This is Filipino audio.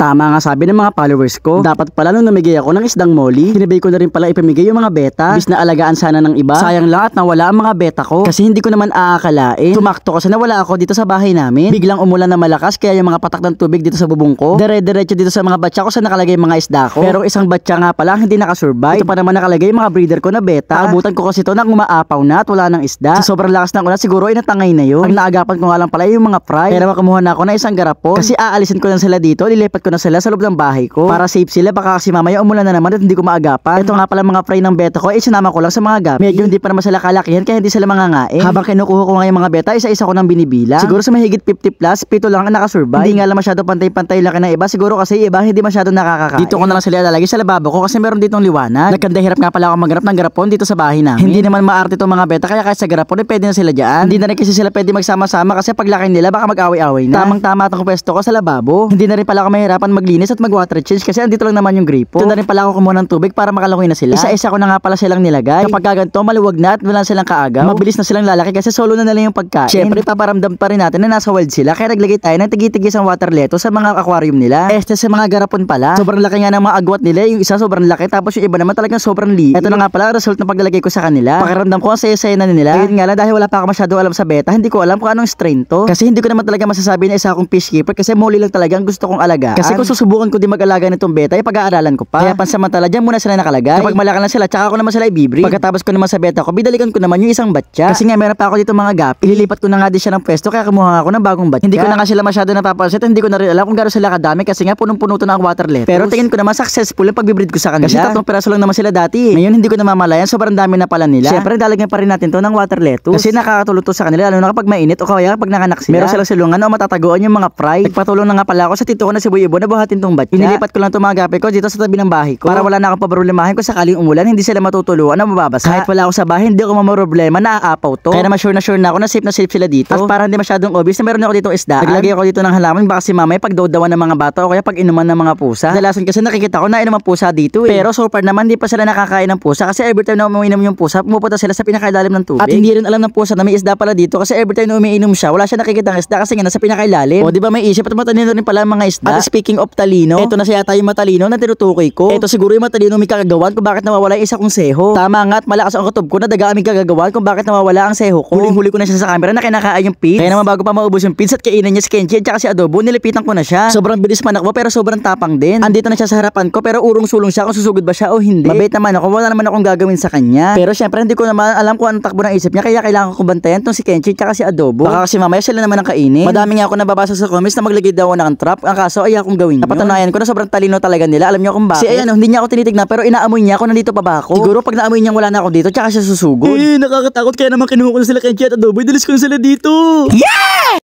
Tama nga sabi ng mga followers ko. Dapat pala nung namigay ako ng isdang molly, sinibay ko na rin pala ipamigay yung mga beta. Bis na alagaan sana ng iba. Sayang lang at nawala ang mga beta ko. Kasi hindi ko naman aakalain. Sumakto kasi nawala ako dito sa bahay namin. Biglang umulan na malakas kaya yung mga patak ng tubig dito sa bubong ko, dire-diretso dito sa mga batya ko sa nakalagay yung mga isda ko. Pero isang batya nga pala hindi nakasurvive. Ito pa naman nakalagay yung mga breeder ko na beta. Naabutan ko kasi ito nang umaapaw na at wala ng isda. Sa sobrang lakas ng ulan siguro ay natangay na yun. Ang naagapan ko nga lang pala yung mga fry. Kaya makamuha na ako na isang garapon. Kasi aalisin ko na sila dito, lilipat ko na sila sa loob ng bahay ko. Para safe sila baka kasi mamaya umulan na naman at hindi ko maagapan. Ito nga pala mga fry ng beta ko, sinama ko lang sa mga gabi. Medyo hindi pa naman sila kalakihan kaya hindi sila mangangain. Habang kinukuha ko nga yung mga beta, isa-isa ko nang binibila. Siguro sa mahigit 50 plus, 7 lang ang nakasurvive. Hindi nga lang masyado pantay-pantay laki ng iba. Siguro kasi iba hindi masyado nakakakain. Dito ko na lang sila ilalagay sa lababo ko kasi meron ditong liwanag. Nagkanda hirap nga pala ako maghanap ng garapon dito sa bahay namin. Hindi naman maarte itong mga beta kaya kahit sa garapon pwede na sila dyan. Hindi na rin kasi sila pwede magsama-sama kasi paglaki nila baka mag-away-away na. Tamang-tama itong pwesto ko sa lababo. Hindi na rin pala ako mahirapan maglinis at mag-water change kasi andito lang naman yung gripo. Ito na rin pala ako kumuha ng tubig para makalangoy na sila. Isa-isa ko na nga pala silang nilagay. Kapag ganito maluwag na at wala silang kaagaw, mabilis na silang lalaki kasi solo na nila yung pagkain. Syempre paparamdam pa rin natin na nasa wild sila kaya naglagay tayo ng tigi-tigis ang water leto sa mga aquarium nila. Sa mga garapon pala, sobrang laki nga ng mga agwat nila. Yung isa sobrang laki tapos yung iba naman talagang sobrang liit. Ito na nga pala result ng paglalagay ko sa kanila. Pakiramdam ko ang saya-saya na nila. Ayun nga lang dahil wala pa ako masyado alam sa beta, hindi ko alam kung anong strain to. Kasi hindi ko naman talaga masasabi na isa akong fish keeper kasi molly lang talaga ang gusto kong alagaan. Kasi kung susubukan ko din mag-alaga nitong beta, ay pag-aaralan ko pa. Kaya pansamantala dyan muna sila nakalagay. Kapag malaki na sila, tsaka ako naman sila ibibreed. Pagkatapos ko naman sa beta ko, bidalikan ko naman yung isang batya. Kasi nga meron pa ako dito mga gapi. Ililipat ko na nga din siya ng pwesto kaya kumuha ako ng bagong batya. Hindi ko na nga sila masyado napapansin, hindi ko na rin alam kung gaano sila kadami kasi nga punong-puno to ng water lettuce. Pero tingin ko naman successful yung pag-breed ko sa kanila. Kasi 3 piraso lang naman sila dati. Ngayon hindi ko na mamalayan, sobrang dami na pala nila. Syempre dalagyan pa rin natin to ng water lettuce. Kasi nakakatulong to sa kanila lalo na kapag mainit o kaya kapag nakanak sila. Meron silang silungan o matataguan yung mga fry. Nagpatulong na nga pala ako sa tito ko na si Buyibo na buhatin tong batya. Inilipat ko lang tong mga gapi ko dito sa tabi ng bahay ko para wala na akong paproblemahin kung sakaling umulan hindi sila matutuluan na mababasa. Kahit wala ako sa bahay hindi ako mamroblema na aapaw to. Kaya naman sure na ako na safe sila dito. At para hindi masyadong obvious na meron ako dito isdaan. Naglagay ako dito ng halaman baka si mamay pag dawdawan ng mga bata o kaya pag inuman ng mga pusa. Kadalasan kasi nakikita ko na inuman pusa dito eh. Pero so far naman hindi pa sila nakakain ng pusa kasi every time na umiinom yung pusa pumupunta sila sa pinakailalim ng tubig. At hindi rin alam ng pusa na may isda pala dito kasi every time na umiinom siya wala siya nakikitang isda kasi nga nasa pinakailalim. O di ba may isip at matalino rin pala ang mga isda. At speaking of talino, eto na siya tayo matalino na tinutukoy ko. Eto siguro yung matalino may kagagawan kung bakit nawawala yung isa kong seho. Tama nga at malakas ang kutob ko na daga aming kagagawan kung bakit nawawala ang seho ko. Huling-huli ko na siya sa camera na kinakain yung pins. Kaya naman bago pa maubos yung pins at kainin niya si Kenji at saka si Adobo nilipitan ko na siya. Sobrang bilis manakbo pero sobrang tapang din. Andito na siya sa harapan ko pero urong-sulong siya kung susugod ba siya o hindi. Mabait naman ako, wala naman akong gagawin sa kanya. Pero syempre hindi ko naman alam kung anong takbo ng isip niya kaya kailangan ko bantayan tong si Kenji at si Adobo. Baka kasi mamaya sila naman ang kainin. Madami nga ako nababasa sa comments na maglagay daw ng trap. Ang kaso ay akong gawin yun. Napatunayan ko na sobrang talino talaga nila. Alam niyo kung bakit? Si ayan hindi niya ako tinitignan pero inaamoy niya kung nandito pa ba ako. Siguro pag naamoy niya wala na ako dito tsaka siya susugod. Nakakatakot kaya naman kinuha ko na sila Kenji at Adobo. Dalis ko na sila dito. Yeah!